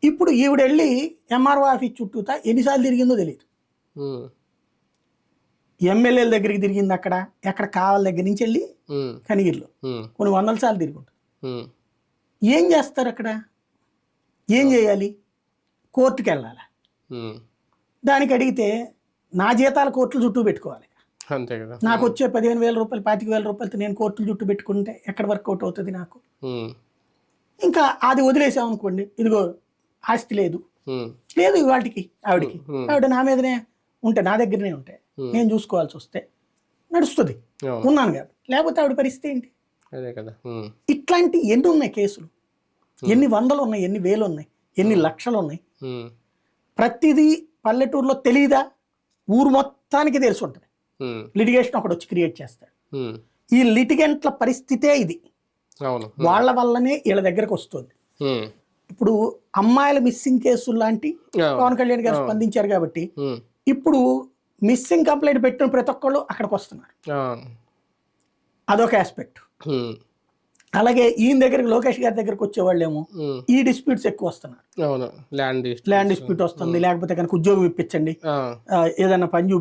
ఇప్పుడు ఈవిడెళ్ళి MRO office చుట్టూతా ఎన్నిసార్లు తిరిగిందో తెలియదు. ఎమ్మెల్యేల దగ్గరికి తిరిగింది, అక్కడ ఎక్కడ కావాల దగ్గర నుంచి వెళ్ళి కనిగిరిలో కొన్ని 100 సార్లు తిరుగుంటుంది. ఏం చేస్తారు అక్కడ? ఏం చేయాలి? కోర్టుకి వెళ్ళాలి. దానికి అడిగితే నా జీతాలు కోర్టుల చుట్టూ పెట్టుకోవాలి. నాకు వచ్చే 15,000 రూపాయలు 25,000 రూపాయలతో నేను కోర్టుల చుట్టూ పెట్టుకుంటే ఎక్కడ వర్కౌట్ అవుతుంది నాకు? ఇంకా అది వదిలేసామనుకోండి, ఇదిగో ఆస్తి లేదు ఇవాటికి ఆవిడకి, ఆవిడ నా మీదనే ఉంటే, నా దగ్గరనే ఉంటే నేను చూసుకోవాల్సి వస్తే నడుస్తుంది, ఉన్నాను కాబట్టి. లేకపోతే ఆవిడ పరిస్థితి ఏంటి? ఇట్లాంటి ఎన్ని ఉన్నాయి కేసులు? ఎన్ని వందలు ఉన్నాయి, ఎన్ని వేలు ఉన్నాయి, ఎన్ని లక్షలు ఉన్నాయి. ప్రతిదీ పల్లెటూరులో తెలియదా? ఊరు మొత్తానికి తెలిసి ఉంటుంది. లిటిగేషన్ ఒకటి వచ్చి క్రియేట్ చేస్తాడు. ఈ లిటిగెంట్ల పరిస్థితే ఇది. వాళ్ళ వల్లనే వీళ్ళ దగ్గరకు వస్తుంది. ఇప్పుడు అమ్మాయిల మిస్సింగ్ కేసులు లాంటి పవన్ కళ్యాణ్ గారు స్పందించారు కాబట్టి ఇప్పుడు మిస్సింగ్ కంప్లైంట్ పెట్టిన ప్రతి ఒక్కళ్ళు అక్కడికి వస్తున్నారు. అదొక ఆస్పెక్ట్. అలాగే ఈయన దగ్గరికి, లోకేష్ గారి దగ్గరకు వచ్చేవాళ్ళేమో ఈ డిస్ప్యూట్స్ ఎక్కువ వస్తున్నారు. ల్యాండ్ డిస్ప్యూట్ వస్తుంది, లేకపోతే కనుక ఉద్యోగం ఇప్పించండి, ఏదైనా పని చూపించండి.